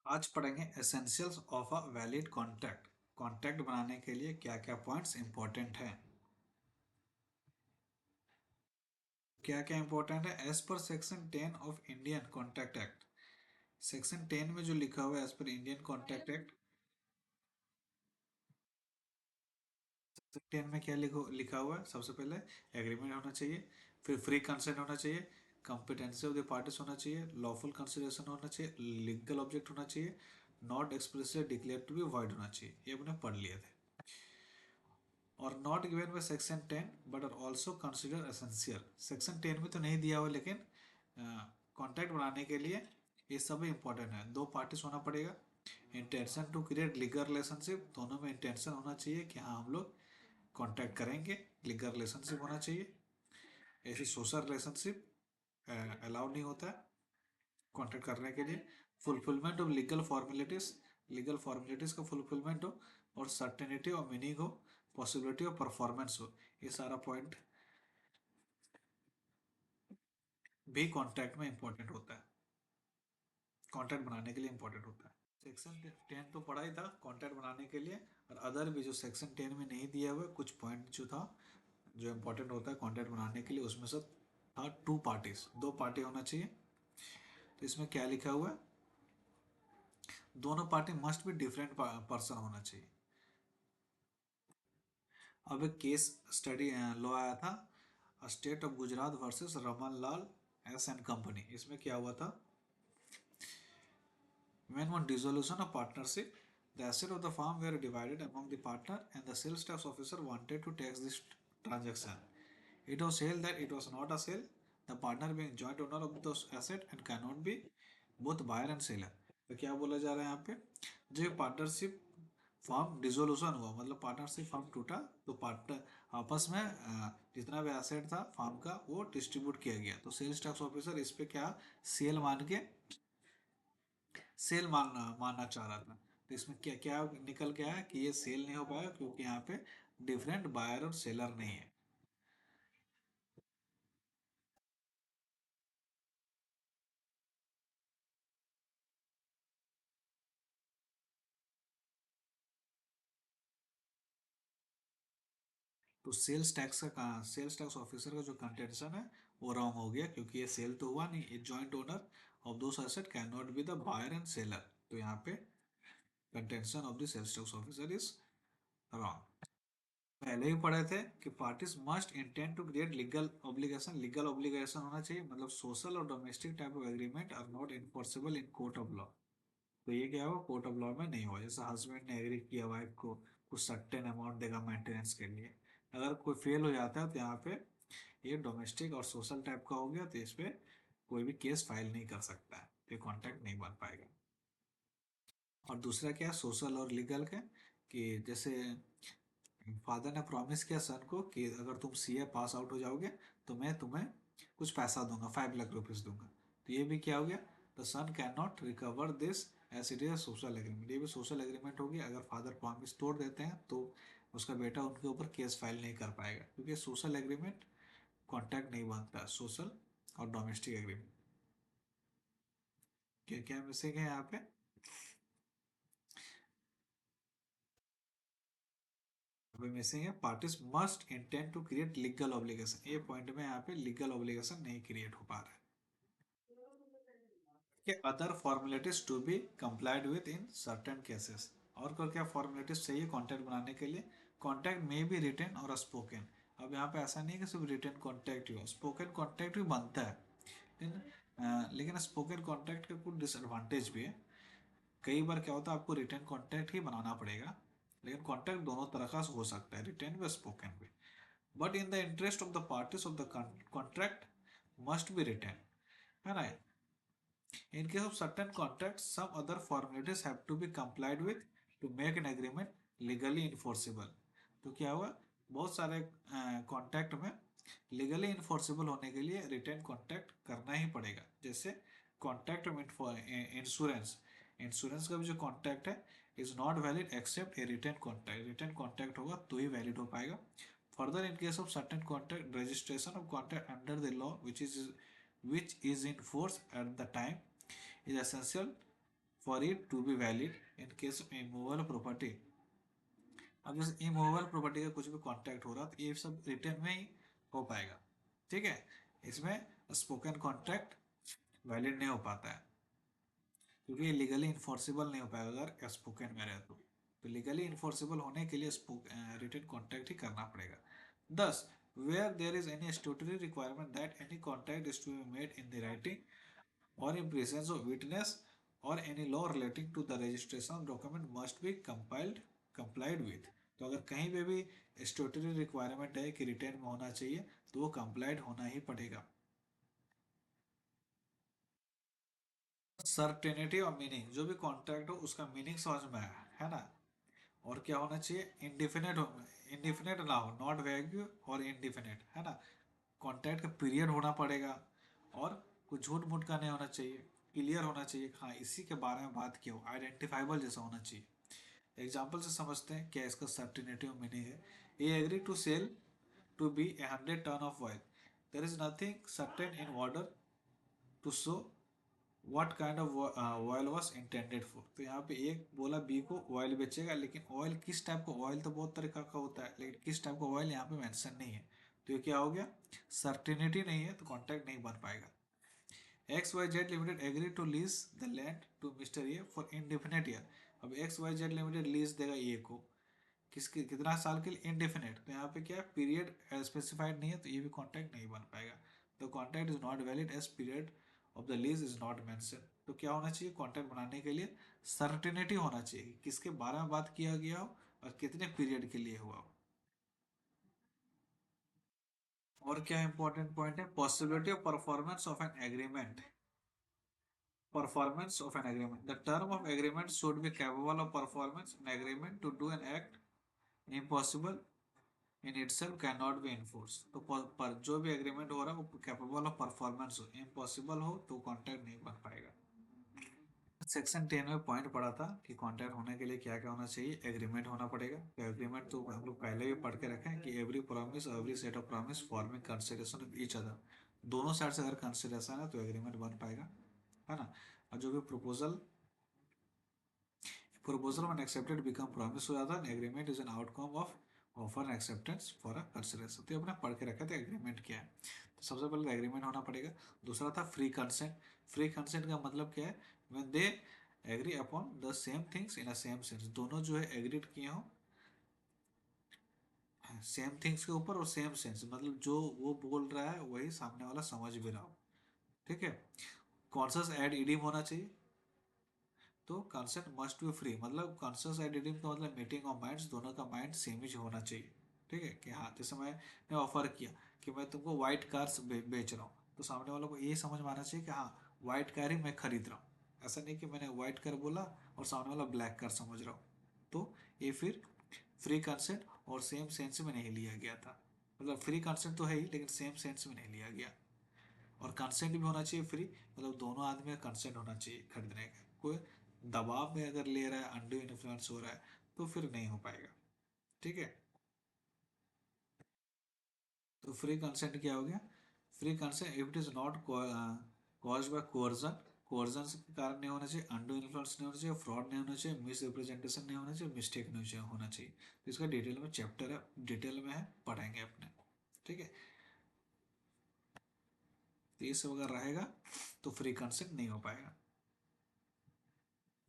आज पढ़ेंगे essentials of a valid contract. Contract बनाने के लिए क्या क्या पॉइंट्स इंपॉर्टेंट हैं। क्या क्या इंपॉर्टेंट है एज पर section 10 of Indian contract act. Section 10 में जो लिखा हुआ है एज पर इंडियन कॉन्ट्रैक्ट एक्ट, सेक्शन 10 में क्या लिखा हुआ है। सबसे पहले एग्रीमेंट होना चाहिए, फिर फ्री कंसेंट होना चाहिए, कॉम्पिटेंसी ऑफ द पार्टीज होना चाहिए, लॉफुल कंसिडरेशन होना चाहिए, लीगल ऑब्जेक्ट होना चाहिए, not expressly declare to be void होना चाहिए। ये हमने पढ़ लिए थे। और not given by section 10 but are also consider essential. Section 10 में तो नहीं दिया हुआ, लेकिन कॉन्ट्रैक्ट बनाने के लिए ये सब इंपॉर्टेंट है। दो पार्टीज होना पड़ेगा, intention to create legal relationship, दोनों में इंटेंशन होना चाहिए कि हाँ हम लोग कॉन्ट्रैक्ट करेंगे, लीगल रिलेशनशिप होना चाहिए। ऐसी सोशल रिलेशनशिप अलाउ नहीं होता है कॉन्ट्रैक्ट करने के लिए। फुलफिलमेंट ऑफ लीगल फॉर्मेलिटीज का फुलफिलमेंट हो, और सर्टेनिटी और मीनिंग हो, पॉसिबिलिटी ऑफ परफॉर्मेंस हो। ये सारा पॉइंट भी कॉन्ट्रैक्ट में इंपॉर्टेंट होता है, कॉन्ट्रैक्ट बनाने के लिए इंपॉर्टेंट होता है। सेक्शन 10 तो पढ़ा ही था कॉन्ट्रैक्ट बनाने के लिए, और अदर भी जो सेक्शन 10 में नहीं दिया हुआ कुछ पॉइंट जो था, जो इंपॉर्टेंट होता है कॉन्ट्रैक्ट बनाने के लिए, उसमें से था टू पार्टीज, दो पार्टी होना चाहिए। तो इसमें क्या लिखा हुआ है, दोनों पार्टी मस्ट भी डिफरेंट पर्सन होना चाहिए। अब एक केस स्टडी लॉ आया था, state of Gujarat versus Raman Lal S and company. इसमें क्या हुआ था, when on dissolution of partnership, the asset of the firm were divided among the partner and the sales tax officer wanted to tax this transaction. It was held that it was not a sale, the partner being joint owner of those asset and cannot be both buyer and seller. तो क्या बोला जा रहा है यहाँ पे, जो partnership form dissolution हुआ, मतलब पार्टनरशिप फॉर्म टूटा, तो पार्टनर आपस में जितना भी एसेट था फॉर्म का वो डिस्ट्रीब्यूट किया गया। तो सेल्स टैक्स ऑफिसर इस पे क्या सेल मान के सेल मानना मानना चाह रहा था। तो इसमें क्या क्या निकल के आया कि ये सेल नहीं हो पाया क्योंकि यहाँ पे डिफरेंट बायर और सेलर नहीं है। तो सेल्स टैक्स ऑफिसर का जो कंटेंशन है वो रॉन्ग हो गया, क्योंकि ये सेल तो हुआ नहीं, ये joint owner of those asset can not be the buyer and seller. तो यहाँ पे contention of the sales tax officer is wrong. पहले ही पढ़े थे कि parties must intend to create legal obligation होना चाहिए, मतलब सोशल और domestic type of agreement are not enforceable in court of law. तो ये क्या हुआ, कोर्ट ऑफ लॉ में नहीं हुआ। जैसे हस्बैंड ने एग्री किया वाइफ को कुछ सर्टेन अमाउंट देगा मेंटेनेंस के लिए, अगर कोई फेल हो जाता है तो यहाँ पे ये डोमेस्टिक और सोशल टाइप का हो गया, तो इस पे कोई भी केस फाइल नहीं कर सकता है, तो ये कॉन्ट्रैक्ट नहीं बन पाएगा। और दूसरा क्या है सोशल और लीगल का, कि जैसे फादर ने प्रॉमिस किया सन को कि अगर तुम सीए पास आउट हो जाओगे तो मैं तुम्हें कुछ पैसा दूंगा, 5 लाख रुपीज दूंगा। तो ये भी क्या हो गया, the son can not recover this as it is social agreement. ये भी सोशल एग्रीमेंट हो गया, अगर फादर प्रॉमिस तोड़ देते हैं तो उसका बेटा उनके ऊपर केस फाइल नहीं कर पाएगा, क्योंकि सोशल एग्रीमेंट कॉन्ट्रैक्ट नहीं बनता, सोशल और डोमेस्टिक एग्रीमेंट। क्या क्या मिसिंग है यहाँ पे, अभी मिसिंग है parties must intend to create legal obligation. ये पॉइंट में यहाँ पे लीगल ऑब्लिगेशन नहीं क्रिएट हो पा रहा है। कि other formalities to be complied with in certain cases. और क्या फॉर्मेलिटीज चाहिए कॉन्ट्रैक्ट बनाने के लिए, कॉन्ट्रैक्ट में भी रिटन और स्पोकन। अब यहाँ पे ऐसा नहीं है कि सिर्फ रिटन कॉन्ट्रैक्ट ही हो, स्पोकन कॉन्ट्रैक्ट भी बनता है, लेकिन स्पोकन कॉन्ट्रैक्ट का कुछ डिसएडवांटेज भी है। कई बार क्या होता है आपको रिटन कॉन्ट्रैक्ट ही बनाना पड़ेगा, लेकिन कॉन्ट्रैक्ट दोनों तरह का हो सकता है, रिटन भी स्पोकन भी। But in the interest of the parties of the contract must be written, है ना। In case of certain contracts, some other formalities have to be complied with to make an agreement legally enforceable. तो क्या हुआ, बहुत सारे contract में legally enforceable होने के लिए रिटर्न कॉन्ट्रैक्ट करना ही पड़ेगा। जैसे कॉन्ट्रैक्ट में इंश्योरेंस, इंश्योरेंस का भी जो कॉन्ट्रैक्ट है is not valid except a return contract, return contract होगा तो ही वैलिड हो पाएगा। Further in case of certain contract, registration of contract under the law which is in force at the time is essential for it to be valid in case of immovable property. अब जैसे immovable property का कुछ भी contract हो रहा तो ये सब रिटर्न में ही हो पाएगा, ठीक है। इसमें स्पोकन कॉन्ट्रैक्ट वैलिड नहीं हो पाता है, क्योंकि ये लीगली इन्फोर्सिबल नहीं हो पाएगा अगर स्पोकन में रहे तो लीगली इन्फोर्सिबल होने के लिए रिटन कॉन्ट्रैक्ट ही करना पड़ेगा। 10 where there is any statutory requirement that any contract is to be made in the writing और इन प्रेजेंस ऑफ विटनेस और any law relating to the registration document must be complied with. तो अगर कहीं पे भी statutory requirement है कि return में होना चाहिए तो वो कंप्लाइड होना ही पड़ेगा। सर्टेनिटी और मीनिंग, जो भी कॉन्ट्रैक्ट हो उसका मीनिंग समझ में आया है ना। और क्या होना चाहिए, इंडिफिनिट हो, इंडिफिनिट ना हो, नॉट वैग्यू और इंडिफिनिट है ना। कॉन्ट्रैक्ट का पीरियड होना पड़ेगा और कुछ झूठ मूठ का नहीं होना चाहिए, क्लियर होना चाहिए, हाँ इसी के बारे में बात किया हो, आइडेंटिफाइबल जैसा होना चाहिए। एग्जाम्पल से समझते हैं क्या इसका सर्टेनिटी और मीनिंग है। ये agree to sell to be 100 ton of oil, there is nothing certain in order to show what kind of oil was intended for. तो यहाँ पे एक बोला बी को ऑयल बेचेगा, लेकिन ऑयल किस टाइप का, ऑयल तो बहुत तरीका का होता है लेकिन किस टाइप का ऑयल यहाँ पे मेंशन नहीं है। तो ये क्या हो गया, सर्टेनिटी नहीं है तो कॉन्ट्रैक्ट नहीं बन पाएगा। X Y Z limited agree to lease the land to mister A for indefinite year. अब X Y Z limited lease देगा ए को, किसके कितना साल के लिए, इनडिफिनिट। तो यहाँ पे क्या है, पीरियड स्पेसिफाइड नहीं है तो ये भी कॉन्ट्रैक्ट नहीं बन पाएगा। तो contract is not valid as period of the lease is not mention. तो क्या होना चाहिए, कॉन्ट्रैक्ट बनाने के लिए सर्टेनिटी होना चाहिए, किसके बारे में बात किया गया हो और कितने पीरियड के लिए हुआ हो। और क्या इंपॉर्टेंट पॉइंट है, possibility of performance of an agreement. Performance of an agreement. The term of agreement should be capable of performance. An agreement to do an act impossible in itself cannot be enforced. तो पर जो भी agreement हो रहा है वो capable of performance हो, impossible हो तो कॉन्ट्रैक्ट नहीं बन पाएगा। सेक्शन 10 में पॉइंट पढ़ा था कि कॉन्ट्रैक्ट होने के लिए क्या क्या होना चाहिए, एग्रीमेंट होना पड़ेगा। तो एग्रीमेंट तो हम लोग पहले भी पढ़ के रखे हैं कि every promise every set of promise forming consideration of each other, दोनों साइड से अगर कंसिडरेशन है तो एग्रीमेंट बन पाएगा, है ना। और जो भी proposal when accepted become promise हो जाता है, agreement is an outcome of offer and acceptance for a consideration. तो अपने पढ़ के रखा था एग्रीमेंट क्या है। तो सबसे पहले एग्रीमेंट होना पड़ेगा। दूसरा था फ्री कंसेंट। फ्री कंसेंट का मतलब क्या है, when they agree upon the same things in a same sense, दोनों जो है एग्रीड किए हो सेम थिंग्स के ऊपर और सेम सेंस, मतलब जो वो बोल रहा है वही सामने वाला समझ भी रहा हो, ठीक है। कॉन्शस एड इडियम होना चाहिए। तो कंसेंट मस्ट बी फ्री, मतलब कॉन्शस आइडेंटिटी का मतलब मीटिंग ऑफ माइंड्स, दोनों का माइंड सेम ही होना चाहिए, ठीक है। कि हाँ जैसे मैंने ऑफर किया कि मैं तुमको व्हाइट कार बेच रहा हूँ, तो सामने वालों को ये समझ में आना चाहिए कि हाँ व्हाइट कार ही मैं खरीद रहा हूँ, ऐसा नहीं कि मैंने व्हाइट कार बोला और सामने वाला ब्लैक कार समझ रहा हूँ। तो ये फिर फ्री कंसेंट और सेम सेंस में नहीं लिया गया था, मतलब फ्री कंसेंट तो है ही लेकिन सेम सेंस में नहीं लिया गया। और कंसेंट भी होना चाहिए फ्री, मतलब दोनों आदमी का कंसेंट होना चाहिए खरीदने का। कोई दबाव में अगर ले रहा है, अंडू इन्फ्लुएंस हो रहा है तो फिर नहीं हो पाएगा, ठीक है। तो फ्री कंसेंट क्या हो गया, free consent if it is not cause by coercion, coercion के कारण नहीं होना चाहिए, अंडू इन्फ्लुएंस नहीं होना चाहिए, फ्रॉड नहीं होना चाहिए, मिस रिप्रेजेंटेशन नहीं होना चाहिए, मिस्टेक नहीं होना चाहिए। तो इसका डिटेल में चैप्टर है, डिटेल में है, पढ़ेंगे अपने, ठीक है। तो ये सब अगर रहेगा तो फ्री कंसेंट नहीं हो पाएगा।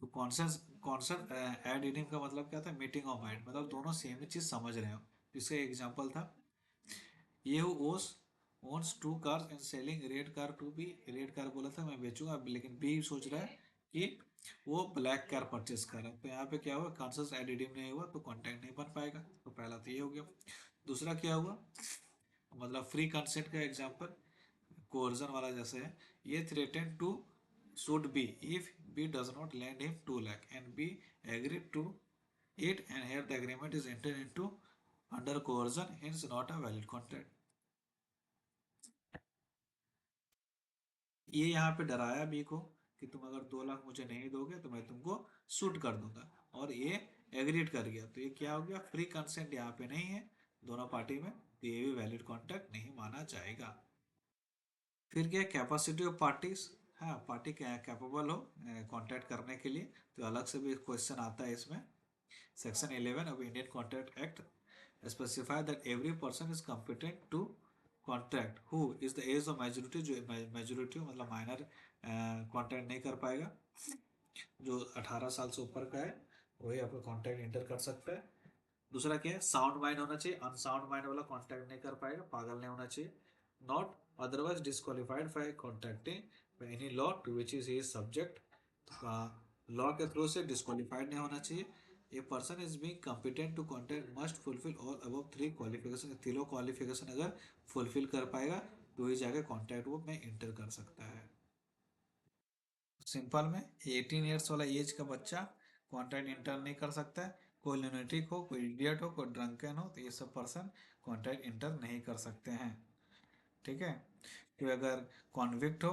तो कॉन्सेंस कॉन्सेंट एड इडियम का मतलब क्या था, मीटिंग ऑफ माइंड, मतलब दोनों सेम ही चीज समझ रहे हो। इसका एग्जांपल था, ये हु ओस owns two cars and selling red car to B, red car बोला था मैं बेचूंगा, लेकिन बी सोच रहा है कि वो ब्लैक कार परचेस कर रहा है। तो यहाँ पे क्या हुआ, कॉन्सेंस एड इडियम नहीं हुआ तो कॉन्ट्रैक्ट नहीं बन पाएगा। तो पहला तो ये हो गया। दूसरा क्या हुआ, मतलब फ्री कंसेंट का एग्जांपल कोर्जन वाला जैसे है, ये threaten to should be if B does not lend him 2 lakh and B agreed to it and here the agreement is entered into under coercion, hence not a valid contract। ये यहाँ पे डराया B को कि तुम अगर 2 लाख मुझे नहीं दोगे तो मैं तुमको शूट कर दूंगा, और ये एग्रीड कर गया। तो ये क्या हो गया, फ्री कंसेंट यहाँ पे नहीं है दोनों पार्टी में, तो ये भी वैलिड कॉन्ट्रैक्ट नहीं माना जाएगा। फिर क्या, कैपेसिटी ऑफ पार्टीज हाँ पार्टी कैपेबल हो कॉन्टैक्ट करने के लिए, तो अलग से भी क्वेश्चन आता है इसमें। Section 11 of Indian contract act specify that every person is competent to contract who is the age of majority, जो मेजोरिटी मतलब माइनर कॉन्ट्रैक्ट नहीं कर पाएगा, जो 18 साल से ऊपर का है वही आपका कॉन्ट्रैक्ट इंटर कर सकता है। दूसरा क्या है, साउंड माइंड होना चाहिए, अनसाउंड माइंड वाला कॉन्टैक्ट नहीं कर पाएगा, पागल नहीं होना चाहिए। Not otherwise disqualified for contacting any law to which is he subject, law के थ्रू से डिस्क्वालीफाइड नहीं होना चाहिए। A person is being competent to contact must fulfil all above 3 qualification, तीनों क्वालिफिकेशन अगर फुलफिल कर पाएगा तो ही जाके कॉन्टैक्ट वो में इंटर कर सकता है। सिंपल में 18 ईयर्स वाला एज का बच्चा कॉन्ट्रैक्ट इंटर नहीं कर सकता है। कोई लुनेटिक हो, कोई इडियट हो, कोई ड्रंकन हो, तो ये सब पर्सन कॉन्ट्रैक्ट इंटर नहीं कर सकते हैं। ठीक है, तो अगर कॉन्विक्ट हो,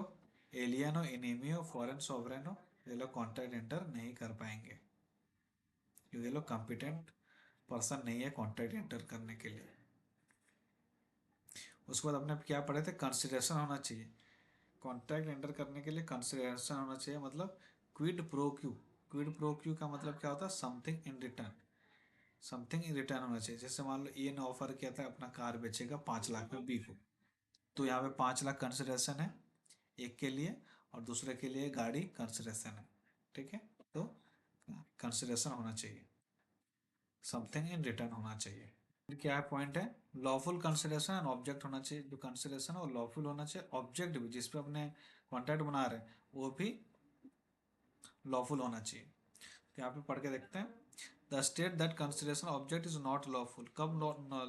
एलियन हो, इनेमी हो, फॉरेन सॉवरेन हो, ये लोग कॉन्ट्रैक्ट इंटर नहीं कर पाएंगे क्योंकि ये लोग कॉम्पिटेंट पर्सन नहीं है कॉन्ट्रैक्ट इंटर करने के लिए। उसके बाद अपने क्या पढ़े थे, कंसिडरेशन होना चाहिए कॉन्ट्रैक्ट एंटर करने के लिए, कंसिडरेशन होना चाहिए, मतलब quid pro Q. Quid pro Q का मतलब क्या होता है, something in return, something in return होना चाहिए। जैसे मान लो ए ने ऑफर किया था अपना कार बेचेगा 5 लाख में बी को, तो यहाँ पे 5 लाख कंसिडरेशन है एक के लिए, और दूसरे के लिए गाड़ी कंसिडरेशन है। ठीक है, तो कंसिडरेशन होना चाहिए, समथिंग इन रिटर्न होना चाहिए। फिर क्या है पॉइंट है, लॉफुल कंसिडरेशन एंड ऑब्जेक्ट होना चाहिए। जो कंसिडरेशन है वो लॉफुल होना चाहिए, ऑब्जेक्ट भी जिस पे अपने कॉन्ट्रैक्ट बना रहे हैं वो भी लॉफुल होना चाहिए। तो यहाँ पे पढ़ के देखते हैं, the state that consideration object is not lawful, कब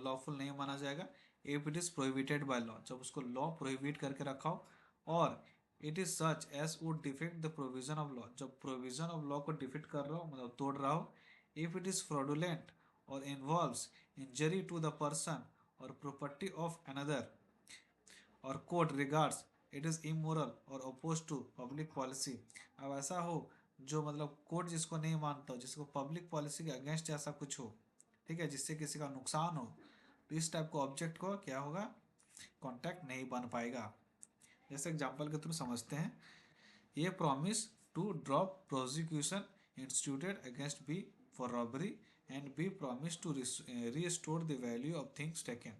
लॉफुल नहीं माना जाएगा, if it is prohibited by law, जब उसको लॉ प्रोहिबिट करके रखा हो, और it is such as would defect the provision of law, जब प्रोविजन ऑफ लॉ को डिफेक्ट कर रहा हो मतलब तोड़ रहा हो, इफ इट इज फ्रॉडुलेंट और involves injury to the person और प्रॉपर्टी ऑफ अनदर, और court regards it is immoral और अपोज टू पब्लिक पॉलिसी। अब ऐसा हो जो मतलब कोर्ट जिसको नहीं मानता हो, जिसको पब्लिक पॉलिसी के अगेंस्ट ऐसा कुछ हो, ठीक है, जिससे किसी का नुकसान हो, तो इस टाइप को ऑब्जेक्ट को क्या होगा, कॉन्ट्रैक्ट नहीं बन पाएगा। जैसे एग्जांपल के थ्रू समझते हैं, ये promise to drop prosecution instituted against B for robbery and B promise to restore the value of things taken,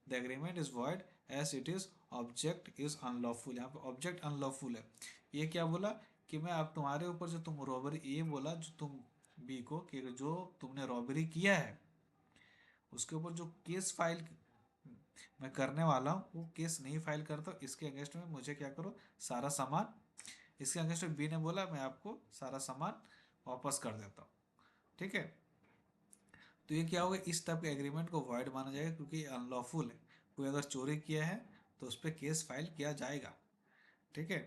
the agreement is void as it is object is unlawful. यहाँ पे object unlawful है। ये क्या बोला कि मैं अब तुम्हारे ऊपर जो तुम रॉबरी, ये बोला जो तुम बी को कि जो तुमने रॉबरी किया है उसके ऊपर जो केस फाइल मैं करने वाला हूँ वो केस नहीं फाइल करता, इसके अगेंस्ट में मुझे क्या करो, सारा सामान, इसके अगेंस्ट में बी ने बोला मैं आपको सारा सामान वापस कर देता हूँ। ठीक है, तो ये क्या होगा, इस टाइप के एग्रीमेंट को वॉइड माना जाएगा क्योंकि ये अनलॉफुल है। कोई अगर चोरी किया है तो उस पर केस फाइल किया जाएगा। ठीक है,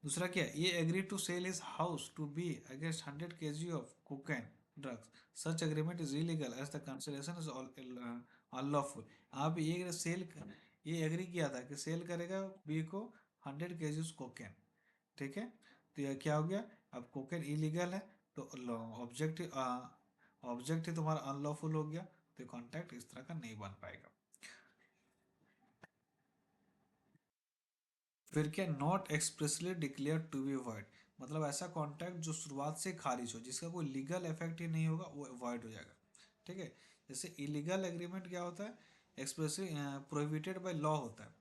दूसरा क्या, ये agree to sell his house to B against 100 kg of cocaine drugs, such agreement is illegal as the consideration is unlawful. आप ये सेल, ये एग्री किया था कि सेल करेगा बी को 100 kg कोकेन। ठीक है, तो यह क्या हो गया, अब कोकेन इलीगल है तो ऑब्जेक्ट, ऑब्जेक्ट ही तुम्हारा अनलॉफुल हो गया, तो कॉन्ट्रैक्ट इस तरह का नहीं बन पाएगा। फिर क्या, not expressly declare to be void, मतलब ऐसा कॉन्ट्रैक्ट जो शुरुआत से खारिज हो, जिसका कोई लीगल इफेक्ट ही नहीं होगा, वो वॉइड हो जाएगा। ठीक है, जैसे इलीगल एग्रीमेंट क्या होता है, एक्सप्रेसली प्रोहिबिटेड बाय लॉ होता है,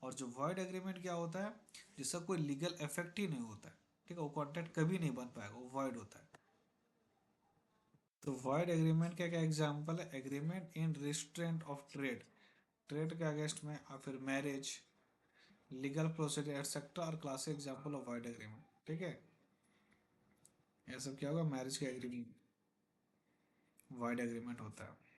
और जो वॉइड एग्रीमेंट क्या होता है, जिसका कोई लीगल इफेक्ट ही नहीं होता है। ठीक है, वो कॉन्ट्रैक्ट कभी नहीं बन पाएगा, वो वॉइड होता है। तो वॉइड एग्रीमेंट का क्या एग्जांपल है, agreement in restraint of trade, trade के अगेंस्ट में, और फिर मैरिज, लीगल प्रोसीजर एटसेट्रा और classic example of void agreement. ठीक है, ये सब क्या होगा, मैरिज का एग्रीमेंट वॉइड एग्रीमेंट होता है।